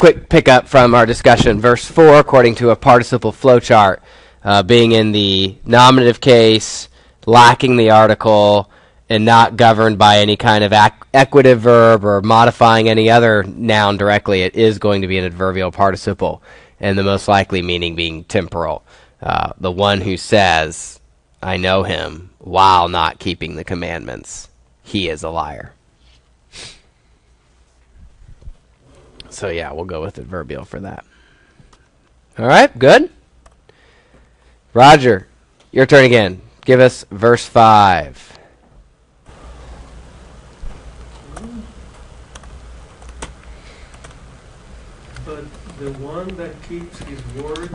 quick pickup from our discussion. Verse 4, according to a participle flowchart, being in the nominative case, lacking the article, and not governed by any kind of equative verb or modifying any other noun directly, it is going to be an adverbial participle, and the most likely meaning being temporal. The one who says, I know him, while not keeping the commandments, he is a liar. So yeah, we'll go with adverbial for that. All right, good? Roger, your turn again. Give us verse 5. But the one that keeps his word,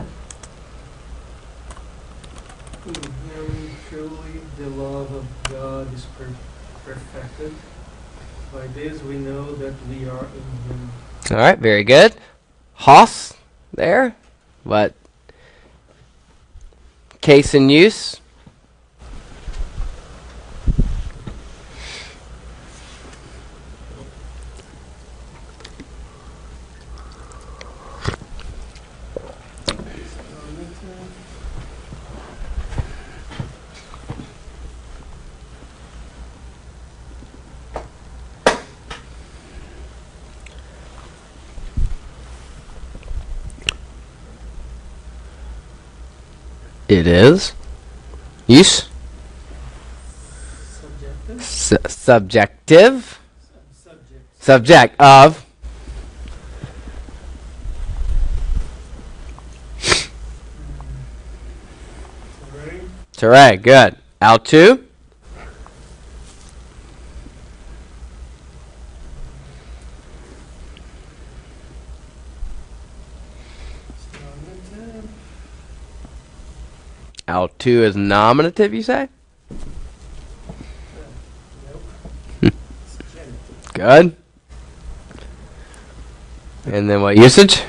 in him truly the love of God is perfected. By this we know that we are in him. All right, very good. Hos there. What? Case in use. It is. Use. Subjective. Subjective. Subject. Subject of. Teray, good. Al2. Al2 is nominative, you say? Nope. Good. And then what usage?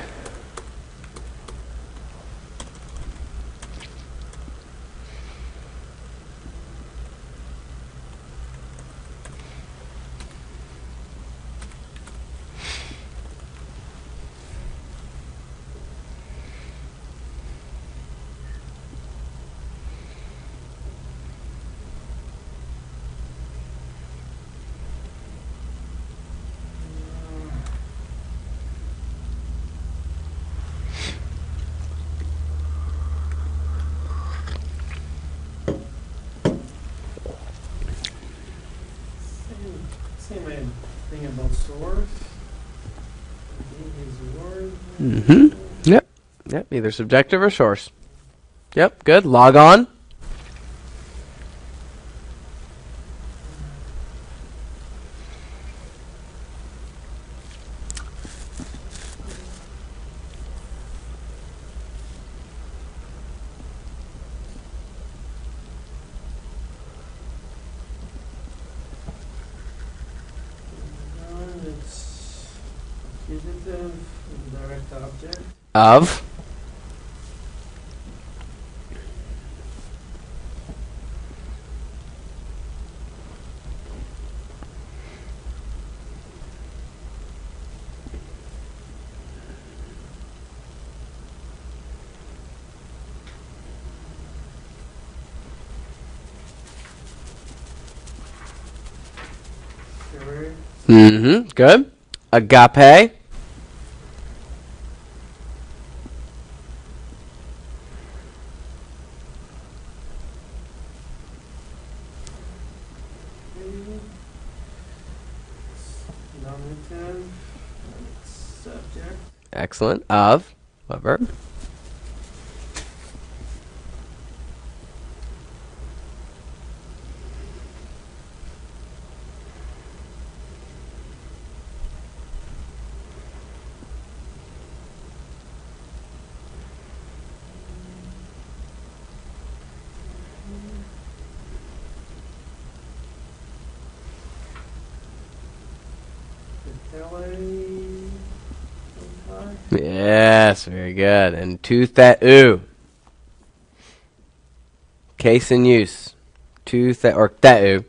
Same thing about source. His word. Mm-hmm. Yep. Yep. Either subjective or source. Yep. Good. Log on. It's accusative, direct object. Of. Sure. Mm-hmm. Good. Agape. Nominative. Subject. Excellent. Of. What verb? Yes, very good. And to theou. Case in use. To or theou.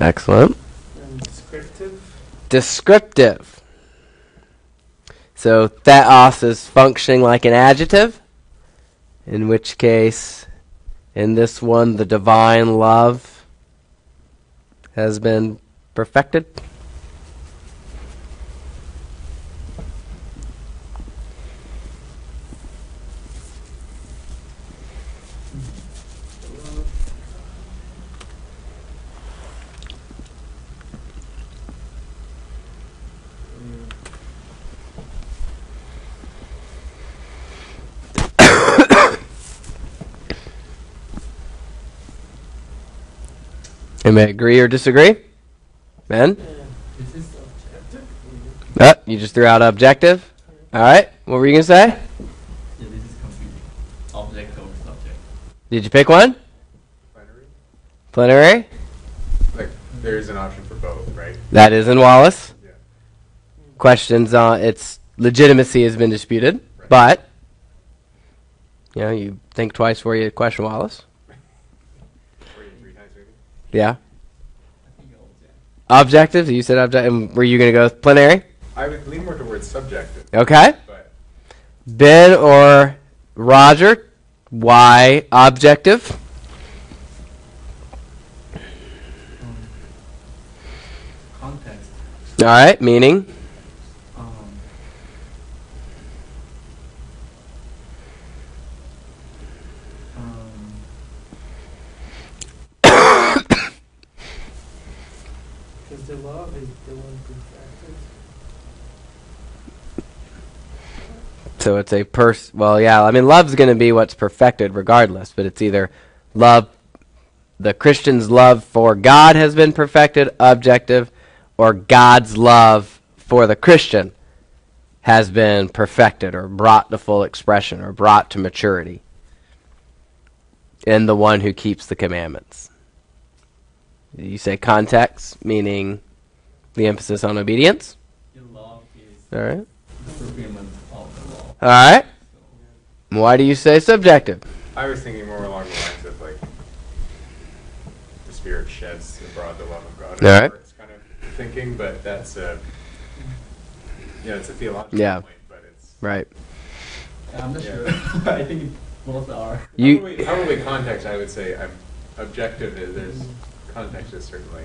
Excellent. And descriptive. Descriptive. So theos is functioning like an adjective, in which case, in this one, the divine love has been perfected. Anybody agree or disagree? Ben? This is objective. You just threw out objective? Alright, what were you going to say? Yeah, this is confusing. Object over subject. Did you pick one? Plenary? Plenary? Like, there is an option for both, right? That is in Wallace. Yeah. Questions on its legitimacy has been disputed, Right. but you think twice before you question Wallace. 3 times maybe? Yeah. I think object. Objective? You said objective. Were you going to go with plenary? I would lean more towards subjective. Okay. But Ben or Roger? Why objective? Context. All right, meaning? Um, um, Because the love is the one perfected. So it's a well, yeah, I mean, love's going to be what's perfected regardless, but it's either love, the Christian's love for God has been perfected, objective, or God's love for the Christian has been perfected or brought to full expression or brought to maturity in the one who keeps the commandments. You say context, meaning the emphasis on obedience. your love is All right. the fulfillment of the law. All right. Why do you say subjective? I was thinking more along the lines of, like, the Spirit sheds abroad the love of God. All right. It's kind of thinking, but that's it's a theological Yeah. point, but it's... Right. I'm not Yeah. sure. I think both are. Probably context, I would say objective is, there's context is certainly...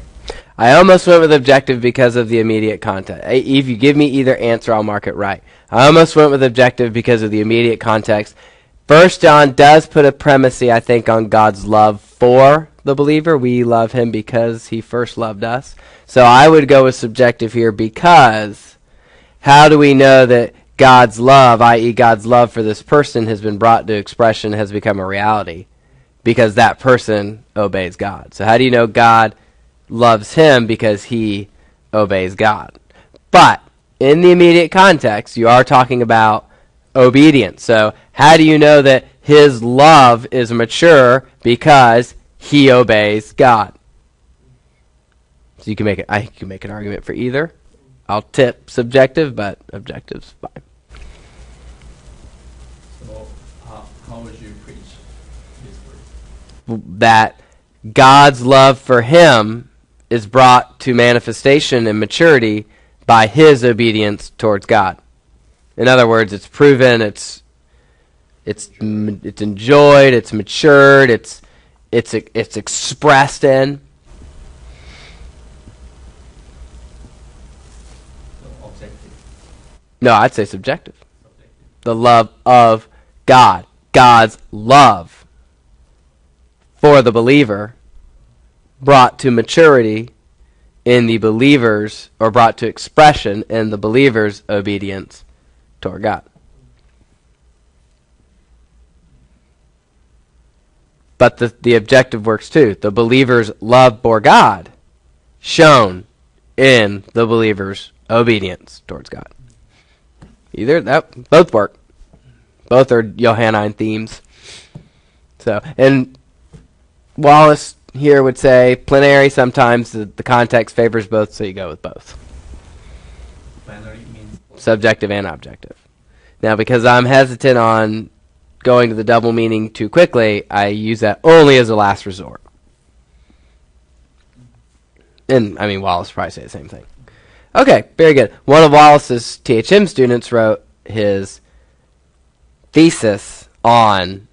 I almost went with objective because of the immediate context. If you give me either answer, I'll mark it right. I almost went with objective because of the immediate context. 1 John does put a primacy, I think, on God's love for the believer. We love him because he first loved us. So I would go with subjective here because how do we know that God's love, i.e. God's love for this person, has been brought to expression, has become a reality? Because that person obeys God. So how do you know God loves him? Because he obeys God. But in the immediate context, you are talking about obedience. So how do you know that his love is mature? Because he obeys God. So you can make it. I can make an argument for either. I'll tip subjective, but objective's fine. So, how would you preach this word? That God's love for him is brought to manifestation and maturity by his obedience towards God. In other words, it's proven, it's enjoyed, it's matured, it's expressed in. So, objective. No, I'd say subjective. Subjective. The love of God. God's love for the believer brought to maturity in the believer's, or brought to expression in the believer's obedience toward God. But the objective works too. The believer's love for God shown in the believer's obedience towards God. Both work. Both are Johannine themes. So, and Wallace here would say plenary, sometimes the context favors both, so you go with both. Plenary means Subjective and objective. Now, because I'm hesitant on going to the double meaning too quickly, I use that only as a last resort. And, I mean, Wallace probably say the same thing. Okay, very good. One of Wallace's THM students wrote his thesis on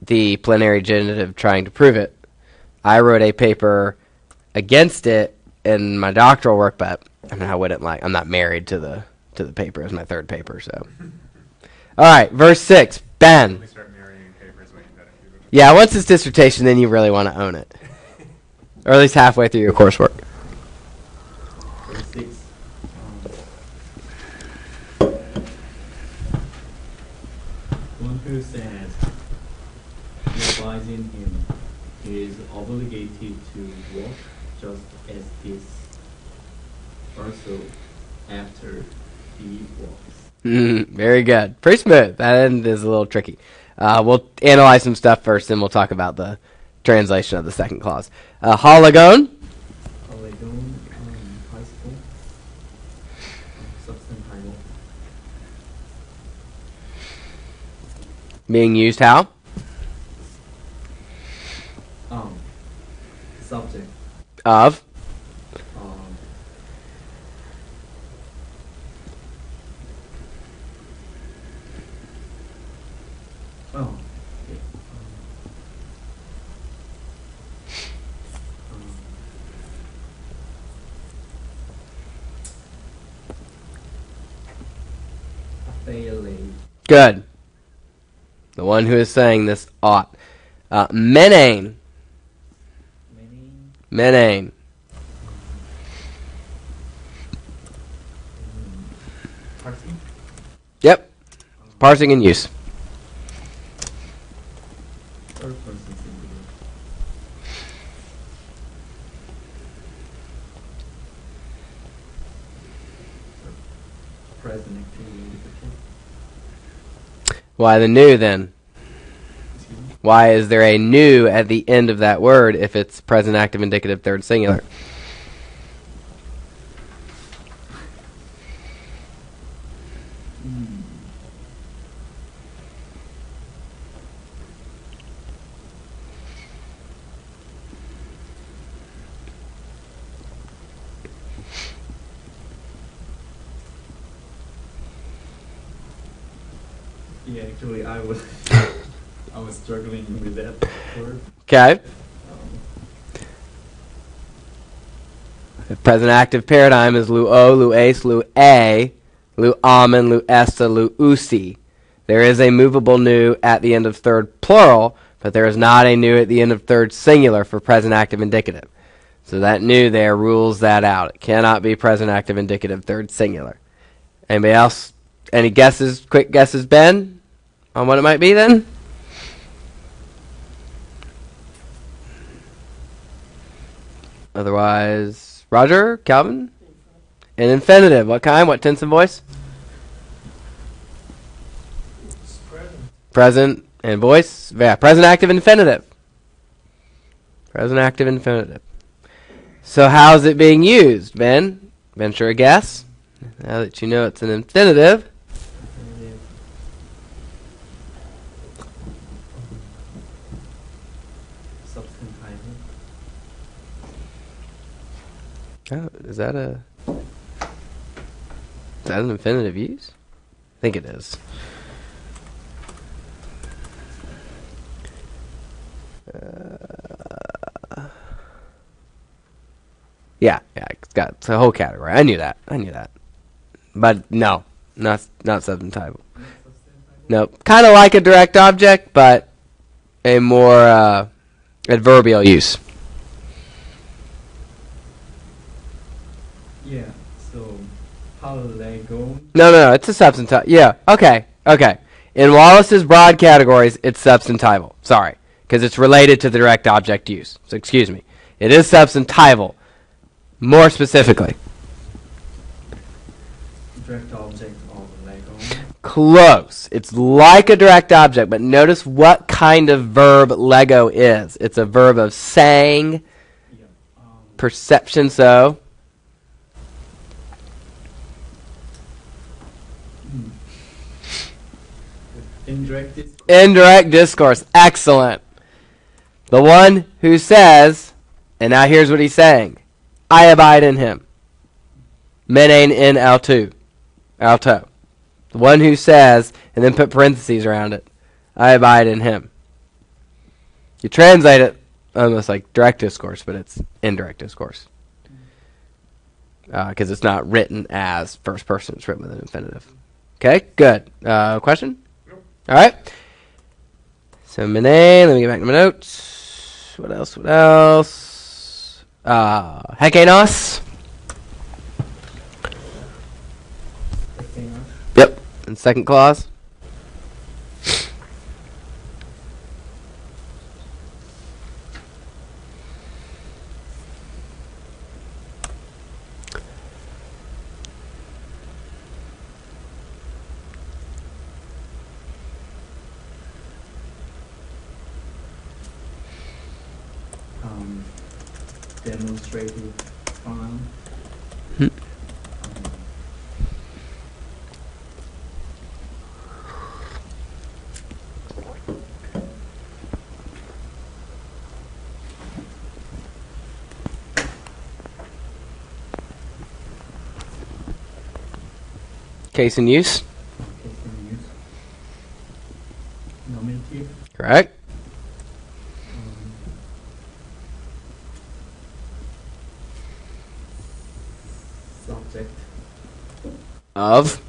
the plenary genitive trying to prove it. I wrote a paper against it in my doctoral work, but I mean, I'm not married to the paper. It's my third paper, so. All right, verse 6. Ben. When they start marrying papers when you dedicate it. Yeah, once it's dissertation, then you really want to own it. Or at least halfway through your coursework. Verse 6. One who says, he abides in him, he is obligated to walk just as this also after he walks. Very good. Pretty smooth. That end is a little tricky. We'll analyze some stuff first, then we'll talk about the translation of the second clause. Hologon. Hologon, participle, substantival. Being used how? Subject. Of. Okay. Failing. Good. The one who is saying this ought. Menane. Menane. Parsing. Yep. Parsing in use. Third person singular. Present activity indicative. Why the new then? Excuse me? Why is there a new at the end of that word if it's present active indicative third singular? Yeah, actually, I was struggling with that word. Okay. The present active paradigm is luo, lues, lue, luamen, luesta, luusi. There is a movable nu at the end of third plural, but there is not a nu at the end of third singular for present active indicative. So that nu there rules that out. It cannot be present active indicative third singular. Anybody else? Any guesses? Quick guesses, Ben, on what it might be then? Otherwise, Roger, Calvin? An infinitive. What kind? What tense and voice? It's present. Present and voice? Yeah, present active infinitive. Present active infinitive. So how's it being used, Ben? Venture a guess? Now that you know it's an infinitive. Substantival. Oh, is that an infinitive use? I think it is. Yeah, it's a whole category. I knew that. But no, not substantival. Nope. Kind of like a direct object, but a more adverbial use. Yeah, so polylego. No, it's a substantive. Yeah, okay. In Wallace's broad categories, it's substantival. Sorry, because it's related to the direct object use. So excuse me. It is substantival. More specifically. Direct object of Lego. Close. It's like a direct object, but notice what kind of verb Lego is. It's a verb of saying, Yeah. perception, so. Indirect discourse. Indirect discourse. Excellent. The one who says, and now here's what he's saying. I abide in him. Menein in alto. The one who says, and then put parentheses around it, I abide in him. You translate it almost like direct discourse, but it's indirect discourse. Because it's not written as first person, it's written with an infinitive. Okay, good. Question? Nope. All right. So, Menein, let me get back to my notes. What else? Hekenos. Yep. And second clause. Demonstrative file. Case in use. Nominative. Correct. Subject. Of.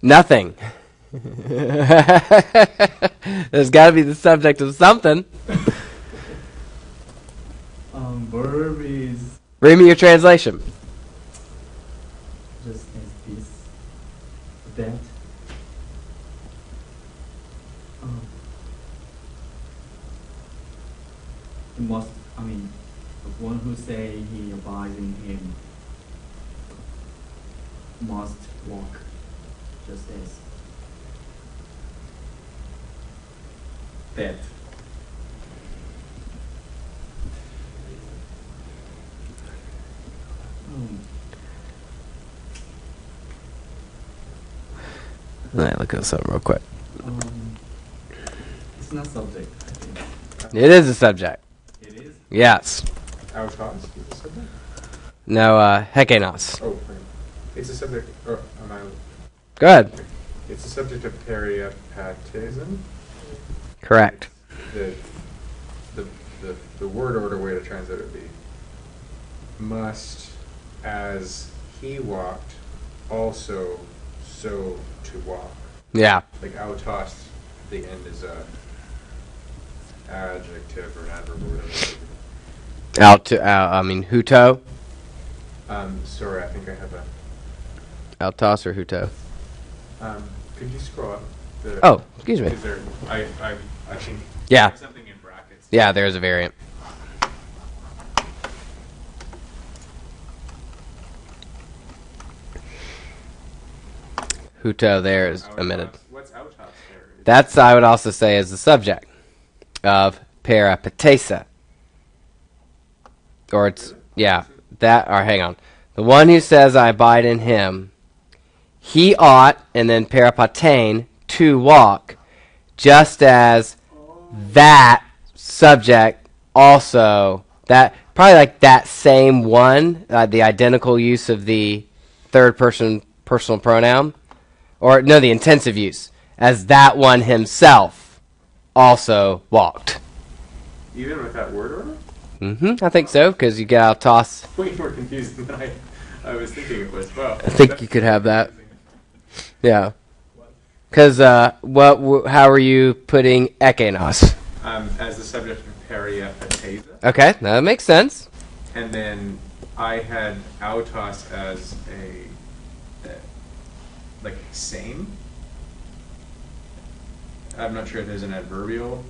Nothing. Nothing. There's got to be the subject of something. Verb is Read me your translation. just as this, that. He must, the one who say he abides in him must walk just as that. Let me look at something real quick. It's not subject, I think. It is a subject. It is? Yes. Autos is the subject? No, hekenos. Oh, right. It's a subject. Or am I? Go ahead. It's a subject of periapatism. Correct. The word order way to translate it would be must, as he walked, also so to walk. Yeah. Like autos, the end is a adjective or an adverb or whatever. Huto. Sorry, I think I have a. Altos or huto. Could you scroll up? Oh, excuse me. Is there? I think. Yeah. There's something in brackets. Yeah, there's a variant. Huto there is omitted. What's autos there? That's, I would also say, is the subject of peripatesa. Or it's, yeah, that, or hang on. The one who says, I abide in him, he ought, and then peripatein, to walk, just as that subject also, that, probably like that same one, the identical use of the third person personal pronoun, or no, the intensive use, as that one himself also walked. Even with that word order? I think so, because you got toss. Way more confusing than I was thinking it was. Well, I think you could have that. Yeah. Because how are you putting ekenos? As the subject of periapatesa. Okay, that makes sense. And then I had autos as like same. I'm not sure if there's an adverbial.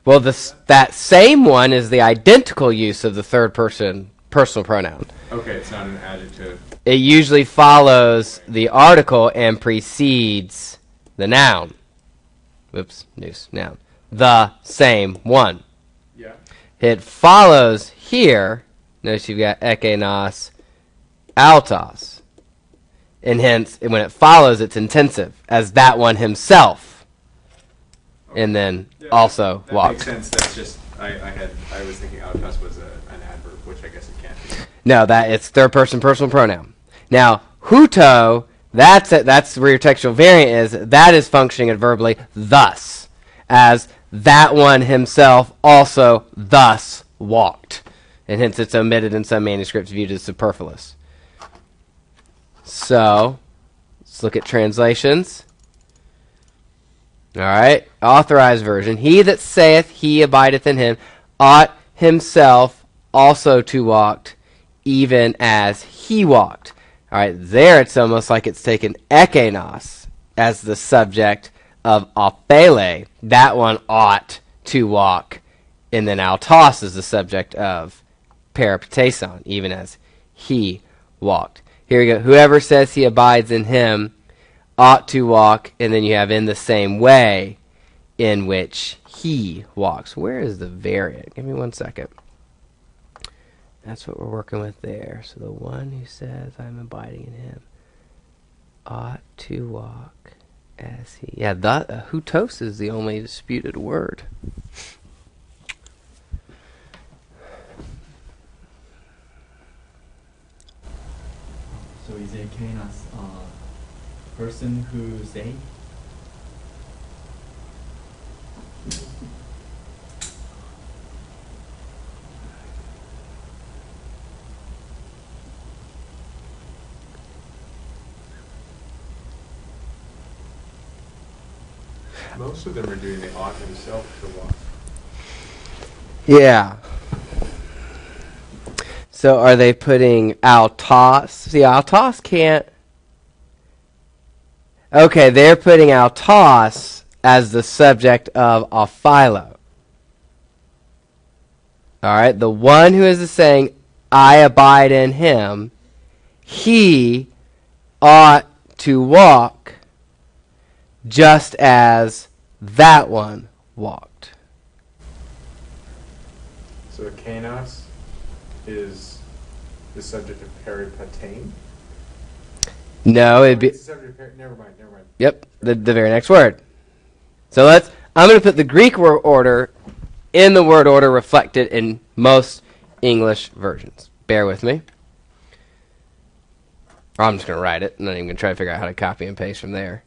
Well, that same one is the identical use of the third person personal pronoun. Okay, it's not an adjective. It usually follows the article and precedes the noun. Whoops, noun. The same one. Yeah. It follows here. Notice you've got ekenos, altos. And hence, when it follows, it's intensive, as that one himself. and then Yeah, also that walked. makes sense. That's just I was thinking autos was an adverb, which I guess it can't be. No, that it's third person personal pronoun. Now, huto, that's where your textual variant is. That is functioning adverbally thus, as that one himself also thus walked. And hence it's omitted in some manuscripts viewed as superfluous. So, let's look at translations. All right, authorized version. He that saith he abideth in him ought himself also to walk, even as he walked. All right, there it's almost like it's taken ekenos as the subject of aphele. That one ought to walk. And then autos is the subject of peripateson, even as he walked. Here we go. Whoever says he abides in him ought to walk, and then you have in the same way in which he walks. Where is the variant? Give me 1 second. That's what we're working with there. So the one who says I'm abiding in him ought to walk as he. Yeah, hutos is the only disputed word. So is it kenas person who say? Most of them are doing the ought himself to walk. Yeah. So are they putting autos? See, autos can't. Okay, they're putting autos as the subject of aphilo. All right, the one who is saying, I abide in him, he ought to walk just as that one walked. So kenos is the subject of peripatane. No, it'd be. It's the subject of never mind. Yep, the very next word. So I'm going to put the Greek word order in the word order reflected in most English versions. Bear with me. Or I'm just going to write it. I'm not even going to try to figure out how to copy and paste from there.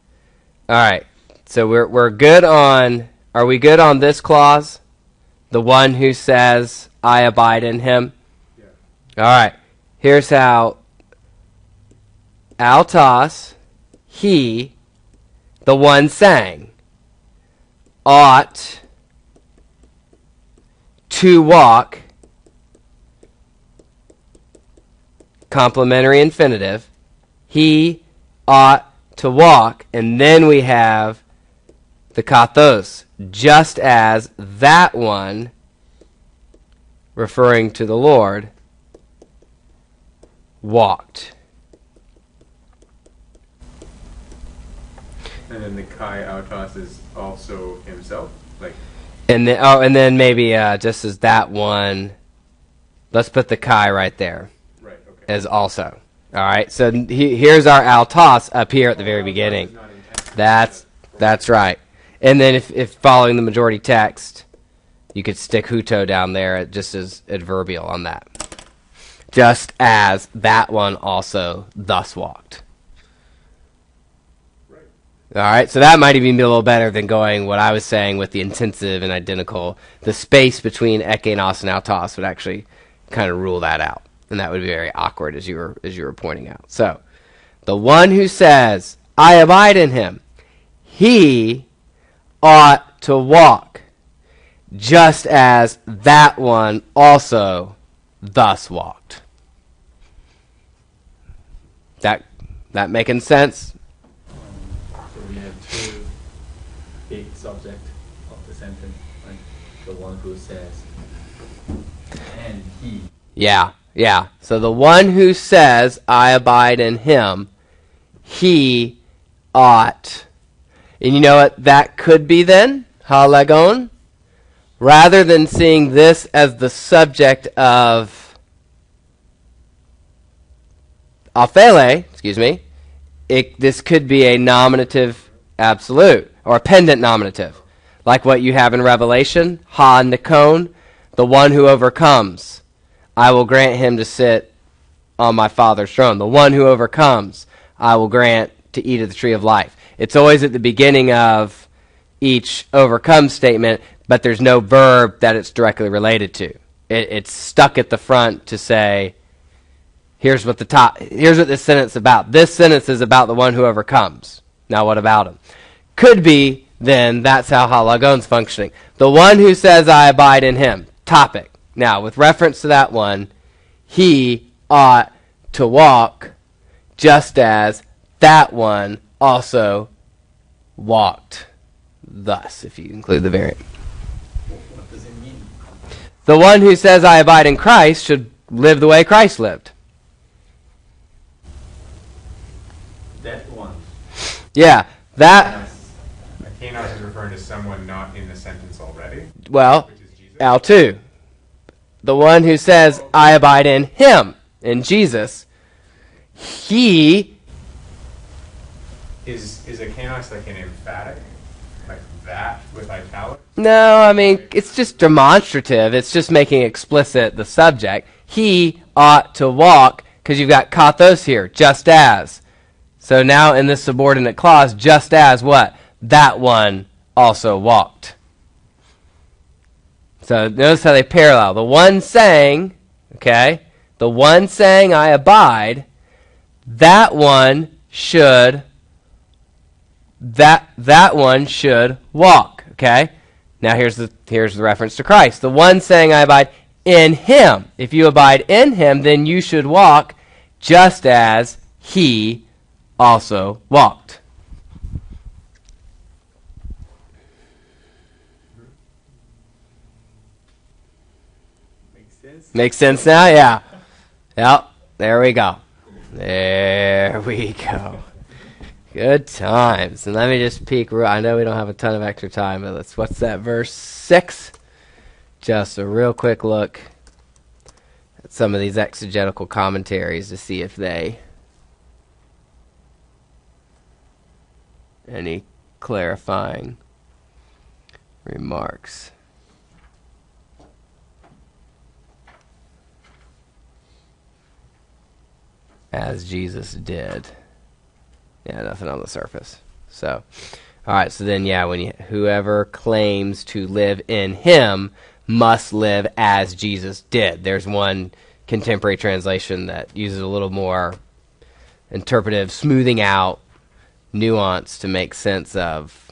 All right. So we're good on. Are we good on this clause? The one who says, I abide in him. Yeah. All right. Here's how. Autos, he, the one saying, ought to walk, complementary infinitive, he ought to walk, and then we have the kathos, just as that one, referring to the Lord, walked. And then the kai autos is also himself, like. And then maybe just as that one, let's put the kai right there. Right. Okay. As also. All right. So here's our autos up here at the very beginning. That's right. And then if following the majority text, you could stick huto down there just as adverbial on that. Just as that one also thus walked. All right, so that might even be a little better than going what I was saying with the intensive and identical. The space between ekenos and autos would actually kind of rule that out, and that would be very awkward as you were pointing out. So, the one who says, "I abide in him," he ought to walk, just as that one also thus walked. That making sense? We have two big subject of the sentence, like the one who says, and he. Yeah. So the one who says, I abide in him, he ought. And you know what that could be then? Halegon? Rather than seeing this as the subject of aphele, this could be a nominative absolute, or a pendant nominative. like what you have in Revelation, ha nikon, the one who overcomes, I will grant him to sit on my Father's throne. The one who overcomes, I will grant to eat of the tree of life. It's always at the beginning of each overcome statement, but there's no verb that it's directly related to. It's stuck at the front to say, here's what this sentence is about. This sentence is about the one who overcomes. Now what about him? Could be, then, that's how halagon's functioning. The one who says, I abide in him. Topic. Now, with reference to that one, he ought to walk just as that one also walked. Thus, if you include the variant. What does it mean? The one who says, I abide in Christ should live the way Christ lived. That one. Yeah, that, A kanos is referring to someone not in the sentence already, well, which is Jesus. L2. The one who says, I abide in him, in Jesus, he, Is a kanos like an emphatic? Like that with italics? no, I mean, it's just demonstrative. It's just making explicit the subject. He ought to walk, because you've got kathos here, just as. So now in this subordinate clause, just as what? That one also walked. So notice how they parallel. The one saying, okay, the one saying, I abide, that one should walk, okay? Now here's the reference to Christ. The one saying, I abide in him. If you abide in him, then you should walk just as he also walked. Makes sense? Makes sense now? Yeah. Yep. There we go. There we go. Good times. And let me just peek. I know we don't have a ton of extra time, but what's that, verse 6? Just a real quick look at some of these exegetical commentaries to see if they any clarifying remarks. As Jesus did. Yeah, nothing on the surface. So, all right. So then, yeah, whoever claims to live in him must live as Jesus did. There's one contemporary translation that uses a little more interpretive, smoothing out nuance to make sense of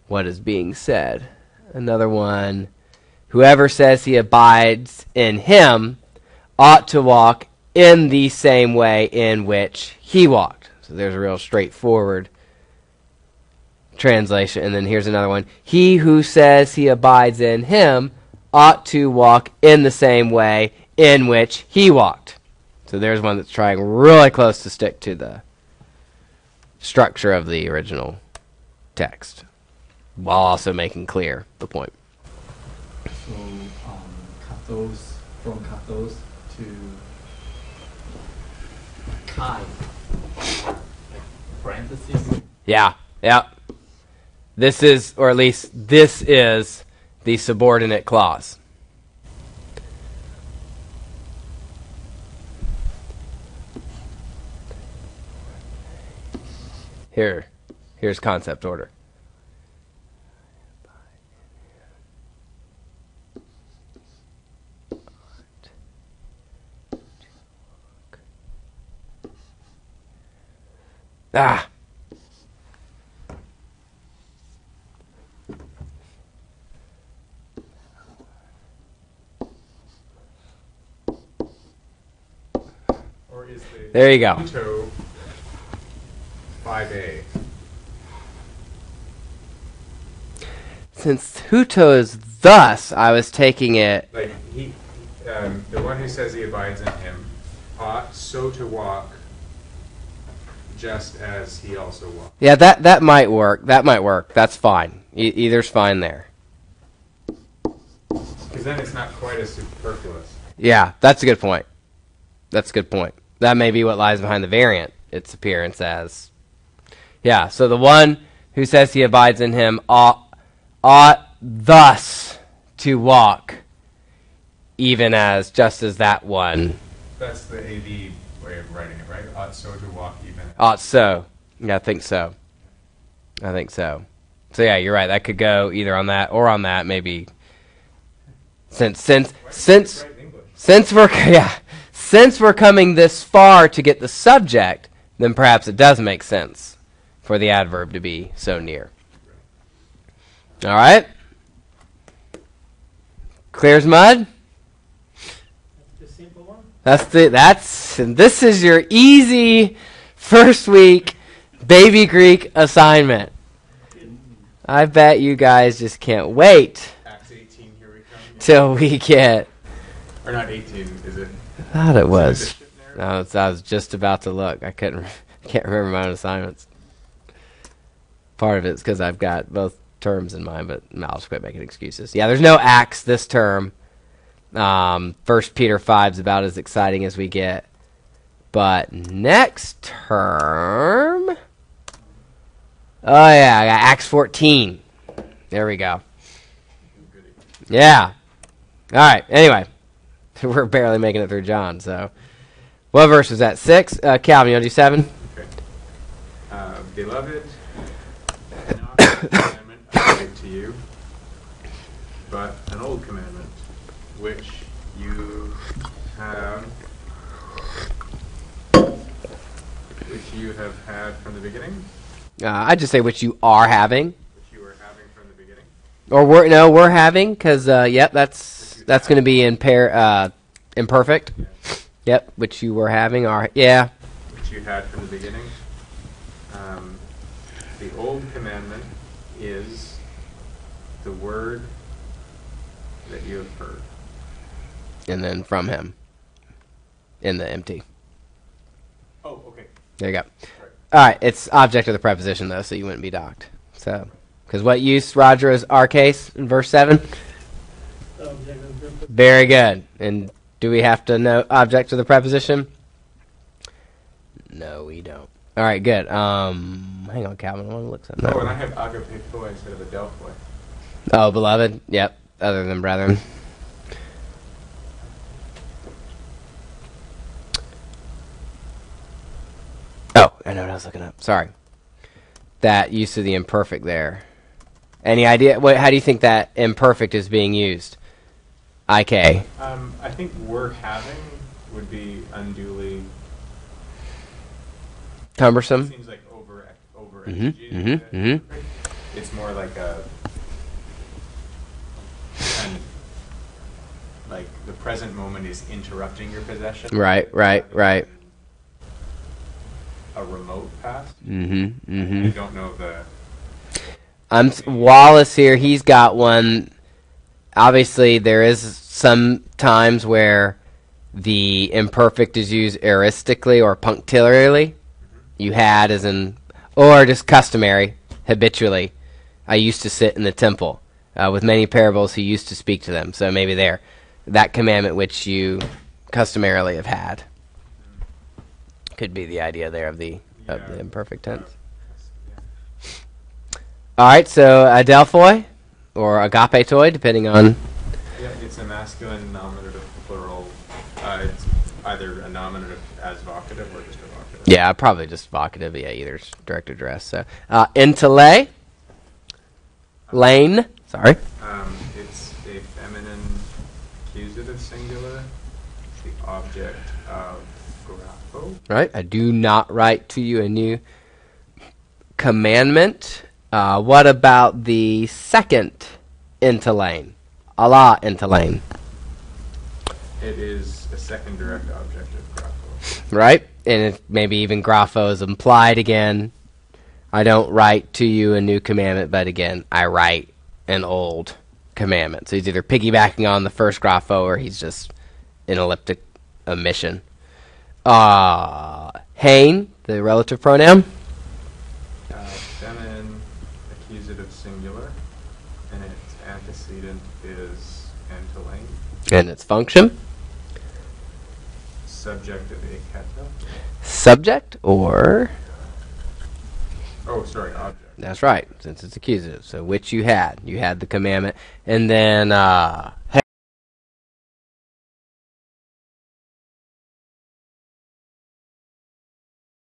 what is being said. Another one, whoever says he abides in him ought to walk in the same way in which he walked. So there's a real straightforward translation. And then here's another one. He who says he abides in him ought to walk in the same way in which he walked. So there's one that's trying really close to stick to the structure of the original text, while also making clear the point. So, kathos, from kathos to kai, like parentheses. Yeah. This is, or at least this is, the subordinate clause. Here's concept order. Ah. Or is the There you go. Uto 5a? Since huto is thus, I was taking it. Like the one who says he abides in him ought so to walk just as he also walked. Yeah, that might work. That's fine. Either's fine there. Because then it's not quite as superfluous. Yeah, that's a good point. That may be what lies behind the variant, its appearance as. Yeah, so the one who says he abides in him ought ought thus to walk, even as, just as that one. That's the AV way of writing it, right? Ought so to walk even. Ought so. Yeah, I think so. So yeah, you're right. That could go either on that or on that, maybe. Since we're coming this far to get the subject, then perhaps it does make sense for the adverb to be so near. All right? Clear as mud? The simple one. This is your easy first week baby Greek assignment. I bet you guys just can't wait Acts 18, here we come. till we get. Or not 18, is it? I thought it Is was. it a bishop narrative? No, I was just about to look. I can't remember my own assignments. Part of it's because I've got both terms in mind, but I'll just quit making excuses. Yeah, there's no Acts this term. 1 Peter 5 is about as exciting as we get. But next term... Oh, yeah, I got Acts 14. There we go. Yeah. All right, anyway. We're barely making it through John, so... What verse was that? 6? Calvin, you want to do 7? Okay. Beloved, not a commandment I write to you, but an old commandment, which you have had from the beginning. I'd just say which you are having. Which you were having from the beginning. Or we're having, because, yep, that's going to be imperfect. Yeah. Yep, which you were having, yeah. Which you had from the beginning. The old commandment is the word that you have heard. And then from him. In the MT. Oh, okay. There you go. Right. All right, it's object of the preposition, though, so you wouldn't be docked. So, because what use, Roger, is our case in verse 7? Very good. And do we have to know object of the preposition? No, we don't. All right, good. Hang on, Calvin. I want to look something up. Oh, and I have agapethoi instead of adelphoi. Oh, beloved. Yep. Other than brethren. Oh, I know what I was looking up. Sorry. That use of the imperfect there. Any idea? How do you think that imperfect is being used? IK. I think we're having would be unduly Cumbersome. seems like over Mhm, exegeted. mhm, mhm. It's more like like the present moment is interrupting your possession. Right. rather than A remote past. Mm-hmm. I don't know the. Wallace here. He's got one. Obviously, there is some times where the imperfect is used aoristically or punctiliarily. You had as in, or just customary, habitually. I used to sit in the temple. With many parables, he used to speak to them. So maybe there. That commandment which you customarily have had. Could be the idea there of the imperfect tense. Yeah. All right, so adelphoi or agapetoi, depending on. Yeah, it's a masculine nominative plural. It's either a nominative as vocative or just a vocative. Yeah, probably just vocative. Yeah, either direct address. So intele, lane. Sorry. It's a feminine accusative singular. It's the object of grapho. Right. I do not write to you a new commandment. What about the second intellane? Allah intellane. It is a second direct object of grapho. Right? And maybe even grapho is implied again. I don't write to you a new commandment, but again, I write an old commandment. So he's either piggybacking on the first grapho or he's just an elliptic omission. Hein, the relative pronoun. Feminine accusative singular, and its antecedent is antellane. And its function. Subject of a kata. Subject or... Oh, sorry, object. That's right, since it's accusative. So which you had. You had the commandment. And then